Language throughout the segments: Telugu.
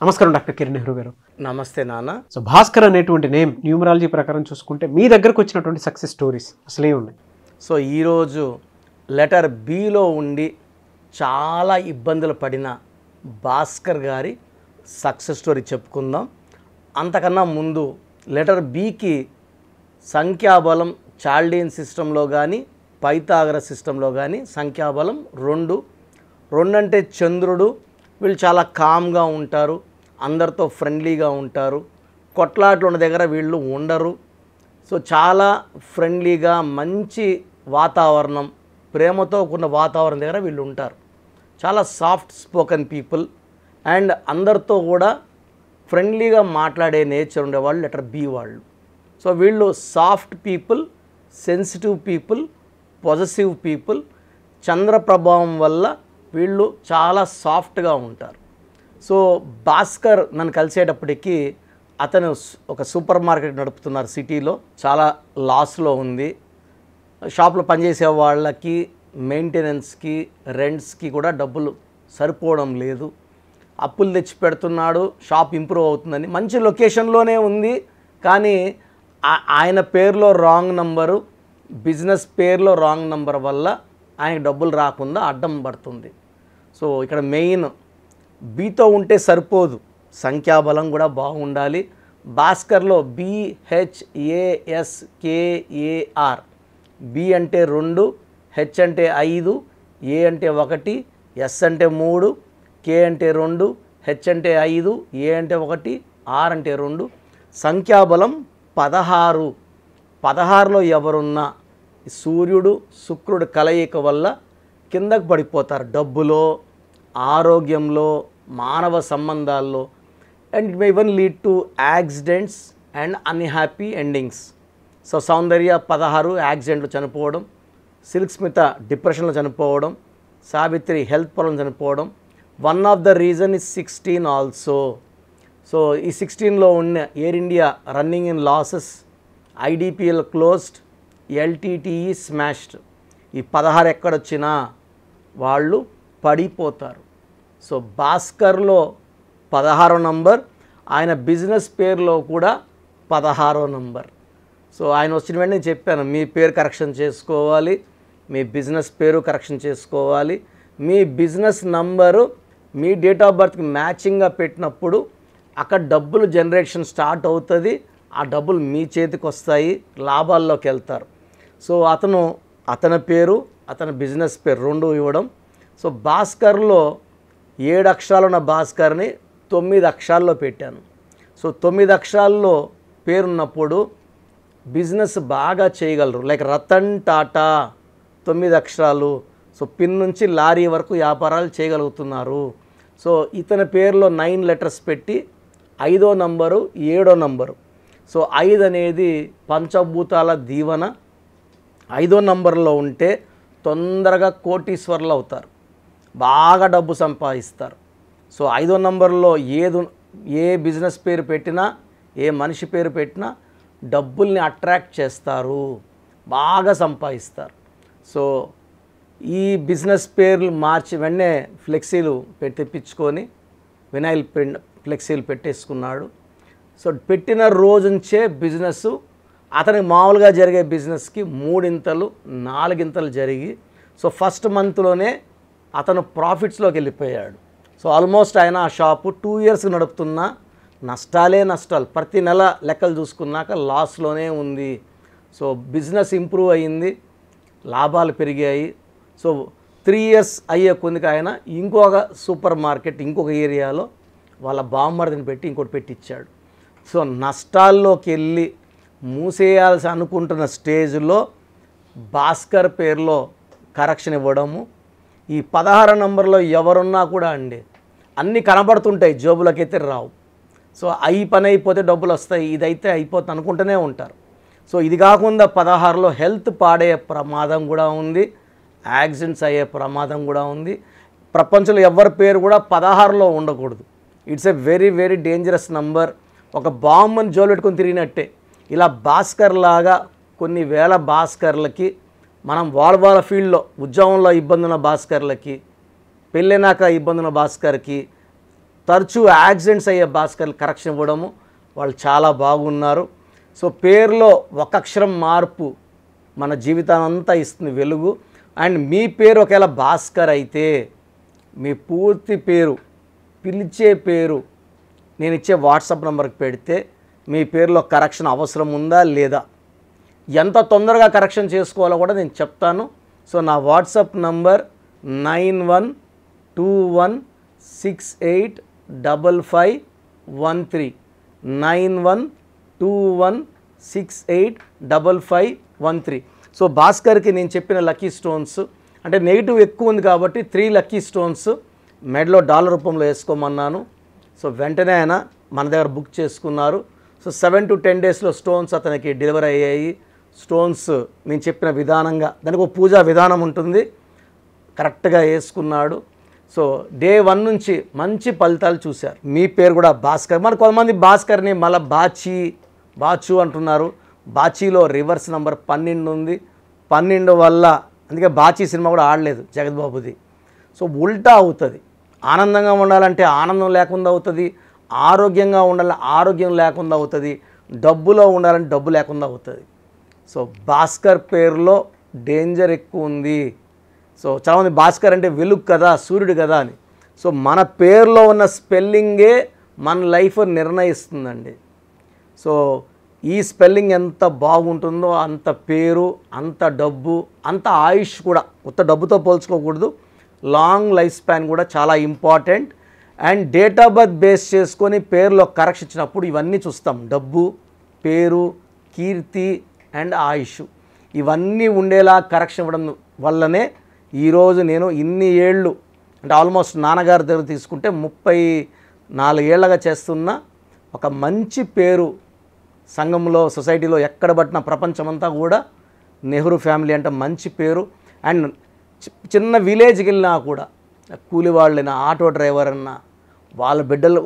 నమస్కారం డాక్టర్ కిరణ్ నెహ్రూ గారు. నమస్తే నాన్న. సో భాస్కర్ అనేటువంటి నేమ్ న్యూమరాలజీ ప్రకారం చూసుకుంటే మీ దగ్గరకు వచ్చినటువంటి సక్సెస్ స్టోరీస్ అసలే ఉన్నాయి. సో ఈరోజు లెటర్ బిలో ఉండి చాలా ఇబ్బందులు పడిన భాస్కర్ గారి సక్సెస్ స్టోరీ చెప్పుకుందాం. అంతకన్నా ముందు లెటర్ బికి సంఖ్యాబలం చాల్డీన్ సిస్టంలో కానీ పైథాగరస్ సిస్టంలో కానీ సంఖ్యాబలం 2 అంటే చంద్రుడు. వీళ్ళు చాలా కామ్గా ఉంటారు, అందరితో ఫ్రెండ్లీగా ఉంటారు, కొట్లాట్లు ఉన్న దగ్గర వీళ్ళు ఉండరు. సో చాలా ఫ్రెండ్లీగా మంచి వాతావరణం, ప్రేమతో కూడిన వాతావరణం దగ్గర వీళ్ళు ఉంటారు. చాలా సాఫ్ట్ స్పోకెన్ పీపుల్ అండ్ అందరితో కూడా ఫ్రెండ్లీగా మాట్లాడే నేచర్ ఉండేవాళ్ళు లెటర్ బి వాళ్ళు. సో వీళ్ళు soft people, sensitive people, possessive people. చంద్ర ప్రభావం వల్ల వీళ్ళు చాలా సాఫ్ట్గా ఉంటారు. సో భాస్కర్ నన్ను కలిసేటప్పటికి అతను ఒక సూపర్ మార్కెట్ నడుపుతున్నారు సిటీలో, చాలా లాస్లో ఉంది. షాప్లో పనిచేసే వాళ్ళకి మెయింటెనెన్స్కి రెంట్స్కి కూడా డబ్బులు సరిపోవడం లేదు. అప్పులు తెచ్చి పెడుతున్నాడు. షాప్ ఇంప్రూవ్ అవుతుందని మంచి లొకేషన్లోనే ఉంది, కానీ ఆయన పేరులో రాంగ్ నంబరు, బిజినెస్ పేరులో రాంగ్ నంబర్ వల్ల ఆయనకు డబ్బులు రాకుండా అడ్డం పడుతుంది. సో ఇక్కడ మెయిన్ బీతో ఉంటే సరిపోదు, సంఖ్యాబలం కూడా బాగుండాలి. భాస్కర్లో BHASKAR, బి అంటే 2, హెచ్ అంటే 5, ఏ అంటే 1, ఎస్ అంటే 3, కే అంటే 2, హెచ్ అంటే 5, ఏ అంటే 1, ఆర్ అంటే 2. సంఖ్యాబలం 16. 16లో ఎవరున్నా సూర్యుడు శుక్రుడు కలయిక వల్ల కిందకు పడిపోతారు, డబ్బులో, ఆరోగ్యంలో, మానవ సంబంధాల్లో. And it may even lead to accidents and unhappy endings. So Soundarya 16 యాక్సిడెంట్లు చనిపోవడం, సిల్క్ స్మిత డిప్రెషన్లో చనిపోవడం, సావిత్రి హెల్త్ ప్రాబ్లం చనిపోవడం. One of the reason is 16 also. So ఈ 16లో ఉన్న air India running in losses, IDPL closed, LTTE smashed. ఈ 16 ఎక్కడొచ్చినా వాళ్ళు పడిపోతారు. సో భాస్కర్లో 16వ నంబర్, ఆయన బిజినెస్ పేరులో కూడా 16వ నంబర్. సో ఆయన వచ్చిన వెంటనే చెప్పాను, మీ పేరు కరెక్షన్ చేసుకోవాలి, మీ బిజినెస్ పేరు కరెక్షన్ చేసుకోవాలి, మీ బిజినెస్ నంబరు మీ డేట్ ఆఫ్ బర్త్కి మ్యాచింగ్గా పెట్టినప్పుడు అక్కడ డబ్బులు జనరేషన్ స్టార్ట్ అవుతుంది, ఆ డబ్బులు మీ చేతికి వస్తాయి, లాభాల్లోకి వెళ్తారు. సో అతని పేరు అతని బిజినెస్ పేరు 2 ఇవ్వడం. సో భాస్కర్లో 7 అక్షరాలు ఉన్న భాస్కర్ని 9 అక్షరాల్లో పెట్టాను. సో 9 అక్షరాల్లో పేరున్నప్పుడు బిజినెస్ బాగా చేయగలరు. లైక్ రతన్ టాటా 9 అక్షరాలు. సో పిన్ నుంచి లారీ వరకు వ్యాపారాలు చేయగలుగుతున్నారు. సో ఇతని పేరులో 9 లెటర్స్ పెట్టి 5వ నంబరు 7వ నంబరు. సో 5 అనేది పంచభూతాల దీవెన. 5వ నంబర్లో ఉంటే తొందరగా కోటీశ్వర్లు అవుతారు, బాగా డబ్బు సంపాదిస్తారు. సో 5వ నంబర్లో ఏ బిజినెస్ పేరు పెట్టినా, ఏ మనిషి పేరు పెట్టినా డబ్బుల్ని అట్రాక్ట్ చేస్తారు, బాగా సంపాదిస్తారు. సో ఈ బిజినెస్ పేర్లు మార్చి వెంటనే ఫ్లెక్సీలు తెప్పించుకొని వినాయిల్ ఫ్లెక్సీలు పెట్టేసుకున్నాడు. సో పెట్టిన రోజు నుంచే బిజినెస్ అతనికి మామూలుగా జరిగే బిజినెస్కి 3 ఇంతలు 4 ఇంతలు జరిగి, సో ఫస్ట్ మంత్లోనే అతను ప్రాఫిట్స్లోకి వెళ్ళిపోయాడు. సో ఆల్మోస్ట్ ఆయన ఆ షాపు 2 ఇయర్స్ నడుపుతున్నా నష్టాలు, ప్రతి నెల లెక్కలు చూసుకున్నాక లాస్లోనే ఉంది. సో బిజినెస్ ఇంప్రూవ్ అయ్యింది, లాభాలు పెరిగాయి. సో 3 ఇయర్స్ అయ్యే కొద్దికి ఆయన ఇంకొక సూపర్ మార్కెట్ ఇంకొక ఏరియాలో వాళ్ళ బామ్మర్దిని పెట్టి ఇంకోటి పెట్టించాడు. సో నష్టాల్లోకి వెళ్ళి మూసేయాల్సి అనుకుంటున్న స్టేజ్లో భాస్కర్ పేరులో కరెక్షన్ ఇవ్వడము. ఈ 16 నంబర్లో ఎవరున్నా కూడా అండి అన్నీ కనబడుతుంటాయి, జోబులకి అయితే రావు. సో అయి పని అయిపోతే డబ్బులు వస్తాయి, ఇదైతే అయిపోతుంది అనుకుంటూనే ఉంటారు. సో ఇది కాకుండా 16లో హెల్త్ పాడే ప్రమాదం కూడా ఉంది, యాక్సిడెంట్స్ అయ్యే ప్రమాదం కూడా ఉంది. ప్రపంచంలో ఎవరి పేరు కూడా 16లో ఉండకూడదు. It's a very very dangerous number. ఒక బాంబుని జోలు పెట్టుకొని తిరిగినట్టే. ఇలా భాస్కర్ లాగా కొన్ని వేల భాస్కర్లకి మనం వాళ్ళ ఫీల్డ్లో ఉద్యోగంలో ఇబ్బంది ఉన్న భాస్కర్లకి, పెళ్ళైనాక ఇబ్బంది ఉన్న భాస్కర్కి, తరచూ యాక్సిడెంట్స్ అయ్యే భాస్కర్లు కరెక్షన్ ఇవ్వడము, వాళ్ళు చాలా బాగున్నారు. సో పేరులో ఒక అక్షరం మార్పు మన జీవితానంతా ఇస్తుంది వెలుగు. అండ్ మీ పేరు ఒకవేళ భాస్కర్ అయితే మీ పూర్తి పేరు, పిలిచే పేరు నేను ఇచ్చే వాట్సాప్ నెంబర్కి పెడితే మీ పేరులో కరెక్షన్ అవసరం ఉందా లేదా, ఎంత తొందరగా కరెక్షన్ చేసుకోవాలో కూడా నేను చెప్తాను. సో నా వాట్సాప్ నంబర్ 9121685513 9121685513. సో భాస్కర్కి నేను చెప్పిన లక్కీ స్టోన్స్ అంటే నెగిటివ్ ఎక్కువ ఉంది కాబట్టి 3 లక్కీ స్టోన్స్ మెడలో డాలర్ రూపంలో వేసుకోమన్నాను. సో వెంటనే ఆయన మన దగ్గర బుక్ చేసుకున్నారు. సో 7 to 10 డేస్లో స్టోన్స్ అతనికి డెలివరీ అయ్యాయి. స్టోన్స్ నేను చెప్పిన విధానంగా, దానికి ఒక పూజా విధానం ఉంటుంది, కరెక్ట్గా వేసుకున్నాడు. సో డే 1 నుంచి మంచి ఫలితాలు చూశారు. మీ పేరు కూడా భాస్కర్. మరి కొంతమంది భాస్కర్ని మళ్ళీ బాచు అంటున్నారు. బాచీలో రివర్స్ నెంబర్ 12 ఉంది. 12 వల్ల అందుకే బాచీ సినిమా కూడా ఆడలేదు జగద్బాబుది. సో ఉల్టా అవుతుంది. ఆనందంగా ఉండాలంటే ఆనందం లేకుండా అవుతుంది, ఆరోగ్యంగా ఉండాలంటే ఆరోగ్యం లేకుండా అవుతుంది, డబ్బులో ఉండాలంటే డబ్బు లేకుండా అవుతుంది. సో భాస్కర్ పేరులో డేంజర్ ఎక్కువ ఉంది. సో చాలామంది భాస్కర్ అంటే వెలుగు కదా, సూర్యుడు కదా అని. సో మన పేరులో ఉన్న స్పెల్లింగే మన లైఫ్ నిర్ణయిస్తుందండి. సో ఈ స్పెల్లింగ్ ఎంత బాగుంటుందో అంత పేరు, అంత డబ్బు, అంత ఆయుష్ కూడా. కొత్త డబ్బుతో పోల్చుకోకూడదు, లాంగ్ లైఫ్ స్పాన్ కూడా చాలా important. And date of birth base చేసుకొని పేరులో కరెక్షన్ ఇచ్చినప్పుడు ఇవన్నీ చూస్తాం. డబ్బు, పేరు, కీర్తి అండ్ ఆయుష్ ఇవన్నీ ఉండేలా కరెక్షన్ ఇవ్వడం వల్లనే ఈరోజు నేను ఇన్ని ఏళ్ళు అంటే ఆల్మోస్ట్ నాన్నగారి దగ్గర తీసుకుంటే 34 ఏళ్ళగా చేస్తున్న ఒక మంచి పేరు సంఘంలో, సొసైటీలో ఎక్కడ పట్టిన ప్రపంచమంతా కూడా నెహ్రూ ఫ్యామిలీ అంటే మంచి పేరు. అండ్ చిన్న విలేజ్కి వెళ్ళినా కూడా కూలి వాళ్ళైనా, ఆటో డ్రైవర్ అన్నా, వాళ్ళ బిడ్డలు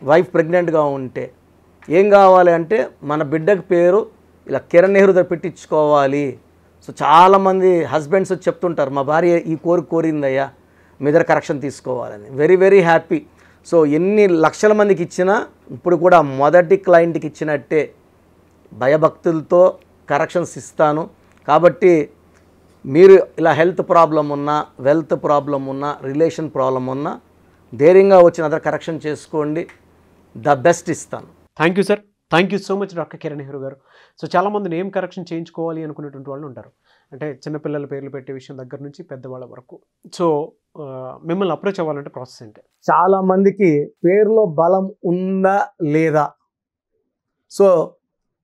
వైఫ్ ప్రెగ్నెంట్గా ఉంటే ఏం కావాలి అంటే మన బిడ్డకి పేరు ఇలా కిరణ్ నెహ్రూ దగ్గర పెట్టించుకోవాలి. సో చాలామంది హస్బెండ్స్ చెప్తుంటారు, మా భార్య ఈ కోరిందయ్యా మీ దగ్గర కరెక్షన్ తీసుకోవాలని. Very very happy. సో ఎన్ని లక్షల మందికి ఇచ్చినా ఇప్పుడు కూడా మొదటి క్లయింట్కి ఇచ్చినట్టే భయభక్తులతో కరెక్షన్స్ ఇస్తాను. కాబట్టి మీరు ఇలా హెల్త్ ప్రాబ్లం ఉన్నా, వెల్త్ ప్రాబ్లం ఉన్నా, రిలేషన్ ప్రాబ్లం ఉన్నా ధైర్యంగా వచ్చి నా దగ్గర కరెక్షన్ చేసుకోండి. ద బెస్ట్ ఇస్తాను. Thank you sir. Thank you so much doctor Kiran Nehru గారు. సో చాలామంది నేమ్ కరెక్షన్ చేయించుకోవాలి అనుకునేటువంటి వాళ్ళు ఉంటారు, అంటే చిన్నపిల్లల పేర్లు పెట్టే విషయం దగ్గర నుంచి పెద్దవాళ్ళ వరకు. సో మిమ్మల్ని అప్రోచ్ అవ్వాలంటే ప్రాసెస్ ఏంటి? చాలామందికి పేరులో బలం ఉందా లేదా. సో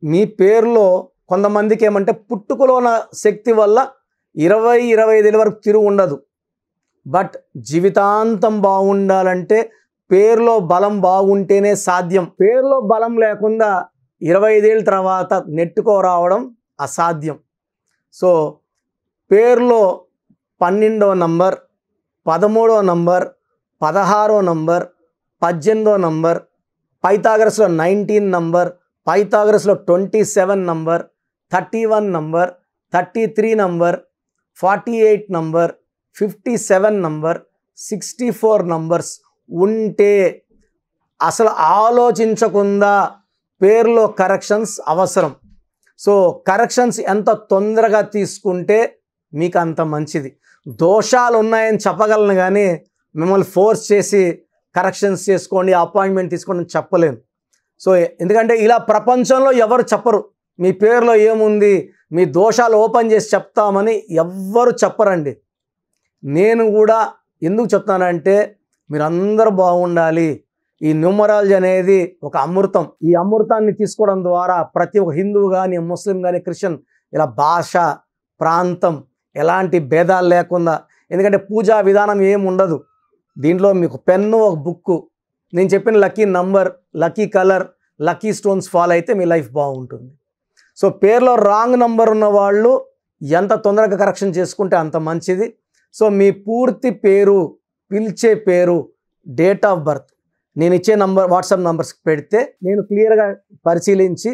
మీ పేరులో కొంతమందికి ఏమంటే పుట్టుకలో ఉన్న శక్తి వల్ల 20-25 ఏళ్ళ వరకు తిరుగు ఉండదు. బట్ జీవితాంతం బాగుండాలంటే పేరులో బలం బాగుంటేనే సాధ్యం. పేరులో బలం లేకుండా 25 ఏళ్ళ తర్వాత నెట్టుకోరావడం అసాధ్యం. సో పేరులో 12వ నంబర్, 13వ నంబర్, 16వ నంబర్, 18వ నంబర్, పైథాగరస్లో 19 నంబర్, పైథాగరస్లో 27 number, 31 number, 33 number, 48 number, 57 number, 64 numbers ఉంటే అసలు ఆలోచించకుండా పేరులో కరెక్షన్స్ అవసరం. సో కరెక్షన్స్ ఎంత తొందరగా తీసుకుంటే మీకు అంత మంచిది. దోషాలు ఉన్నాయని చెప్పగలను కానీ మిమ్మల్ని ఫోర్స్ చేసి కరెక్షన్స్ చేసుకోండి, అపాయింట్మెంట్ తీసుకోండి చెప్పలేము. సో ఎందుకంటే ఇలా ప్రపంచంలో ఎవరు చెప్పరు. మీ పేరులో ఏముంది, మీ దోషాలు ఓపెన్ చేసి చెప్తామని ఎవ్వరు చెప్పరండి. నేను కూడా ఎందుకు చెప్తానంటే మీరందరూ బాగుండాలి. ఈ న్యూమరాలజీ అనేది ఒక అమృతం. ఈ అమృతాన్ని తీసుకోవడం ద్వారా ప్రతి ఒక్క హిందువు కానీ, ముస్లిం కానీ, క్రిస్టియన్ ఇలా భాష, ప్రాంతం ఎలాంటి భేదాలు లేకుండా, ఎందుకంటే పూజా విధానం ఏమి ఉండదు దీంట్లో. మీకు పెన్ను, ఒక బుక్కు, నేను చెప్పిన lucky number, lucky colour, lucky stones follow అయితే మీ లైఫ్ బాగుంటుంది. సో పేరులో రాంగ్ నంబర్ ఉన్న వాళ్ళు ఎంత తొందరగా కరెక్షన్ చేసుకుంటే అంత మంచిది. సో మీ పూర్తి పేరు, పిలిచే పేరు, డేట్ ఆఫ్ బర్త్ నేను ఇచ్చే నంబర్, వాట్సాప్ నంబర్స్కి పెడితే నేను క్లియర్గా పరిశీలించి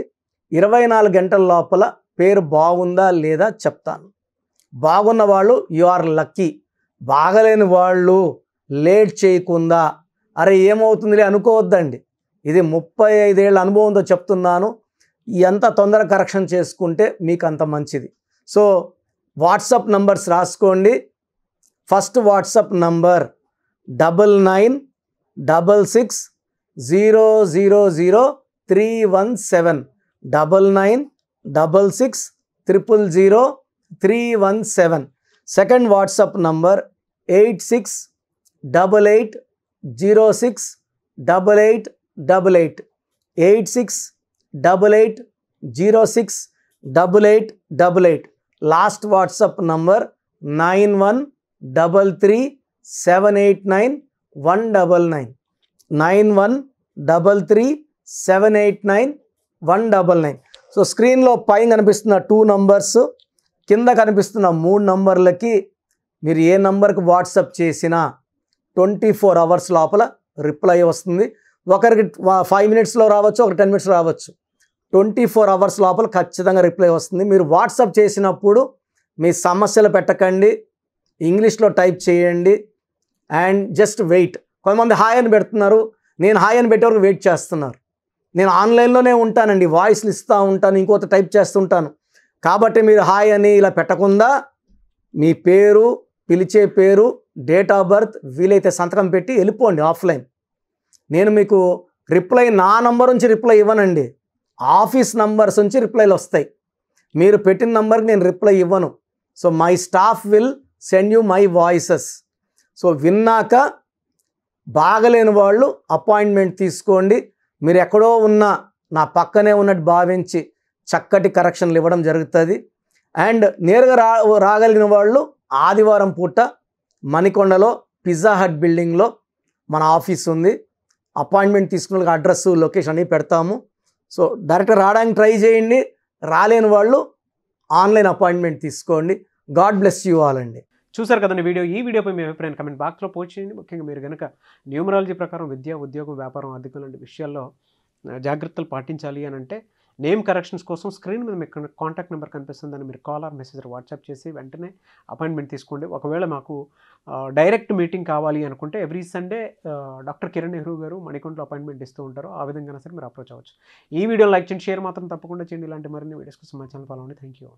24 గంటల లోపల పేరు బాగుందా లేదా చెప్తాను. బాగున్న వాళ్ళు యు ఆర్ లక్కీ. బాగలేని వాళ్ళు లేట్ చేయకుండా అరే ఏమవుతుందిలే అనుకోవద్దండి. ఇది 35 ఏళ్ల అనుభవంతో చెప్తున్నాను. ఎంత తొందర కరెక్షన్ చేసుకుంటే మీకు అంత మంచిది. సో వాట్సాప్ నంబర్స్ రాసుకోండి. First WhatsApp number 9966000317 9966000317. Second WhatsApp number 8688068888 8688068888. Last WhatsApp number 9133789199 9133789199. So స్క్రీన్లో పైన కనిపిస్తున్న 2 నంబర్స్, కింద కనిపిస్తున్న 3 నంబర్లకి మీరు ఏ నంబర్కి వాట్సాప్ చేసినా 24 అవర్స్ లోపల రిప్లై వస్తుంది. ఒకరికి 5 మినిట్స్లో రావచ్చు, ఒకరికి 10 మినిట్స్లో రావచ్చు. 24 అవర్స్ లోపల ఖచ్చితంగా రిప్లై వస్తుంది. మీరు వాట్సాప్ చేసినప్పుడు మీ సమస్యలు పెట్టకండి, ఇంగ్లీష్లో టైప్ చేయండి అండ్ జస్ట్ వెయిట్. కొంతమంది హాయ్ అని పెడుతున్నారు, నేను హాయ్ అని పెట్టే వరకు వెయిట్ చేస్తున్నారు. నేను ఆన్లైన్లోనే ఉంటానండి, వాయిస్లు ఇస్తూ ఉంటాను, ఇంకొక టైప్ చేస్తుంటాను. కాబట్టి మీరు హాయ్ అని ఇలా పెట్టకుండా మీ పేరు, పిలిచే పేరు, డేట్ ఆఫ్ బర్త్, వీలైతే సంతకం పెట్టి వెళ్ళిపోండి ఆఫ్లైన్. నేను మీకు రిప్లై నా నంబర్ నుంచి రిప్లై ఇవ్వనండి, ఆఫీస్ నంబర్స్ నుంచి రిప్లైలు వస్తాయి. మీరు పెట్టిన నంబర్కి నేను రిప్లై ఇవ్వను. So my staff will send you my voices. So విన్నాక బాగలేని వాళ్ళు అపాయింట్మెంట్ తీసుకోండి. మీరు ఎక్కడో ఉన్న నా పక్కనే ఉన్నట్టు భావించి చక్కటి కరెక్షన్లు ఇవ్వడం జరుగుతుంది. అండ్ నేరుగా రాగలిగిన వాళ్ళు ఆదివారం పూట మణికొండలో పిజ్జా హట్ బిల్డింగ్లో మన ఆఫీస్ ఉంది. అపాయింట్మెంట్ తీసుకున్న అడ్రస్, లొకేషన్ అన్నీ పెడతాము. సో డైరెక్ట్ రావడానికి ట్రై చేయండి, రాలేని వాళ్ళు ఆన్లైన్ అపాయింట్మెంట్ తీసుకోండి. గాడ్ బ్లెస్ యూ ఆల్ అండి. చూసారు కదండి వీడియో. ఈ వీడియోపై మీ అభిప్రాయం కమెంట్ బాక్స్లో పోస్ట్ చేయండి. ముఖ్యంగా మీరు కనుక న్యూమరాలజీ ప్రకారం విద్య, ఉద్యోగం, వ్యాపారం, ఆర్థికం లాంటి విషయాల్లో జాగ్రత్తలు పాటించాలి అని అంటే నేమ్ కరెక్షన్స్ కోసం స్క్రీన్ మీద మీకు కాంటాక్ట్ నెంబర్ కనిపిస్తుందని మీరు కాల్ ఆర్ మెసేజ్ వాట్సాప్ చేసి వెంటనే అపాయింట్మెంట్ తీసుకోండి. ఒకవేళ మాకు డైరెక్ట్ మీటింగ్ కావాలి అనుకుంటే every Sunday doctor Kiran Nehru గారు మణికొండలో అపాయింట్మెంట్ ఇస్తూ ఉంటారు. ఆ విధంగా సరే మీరు అప్రోచ్ అవ్వచ్చు. ఈ వీడియో లైక్ చేయండి, షేర్ మాత్రం తప్పకుండా చేయండి. ఇలాంటి మరిన్ని వీడియోస్ కోసం మా ఛానల్ ఫాలో అవ్వండి. Thank you.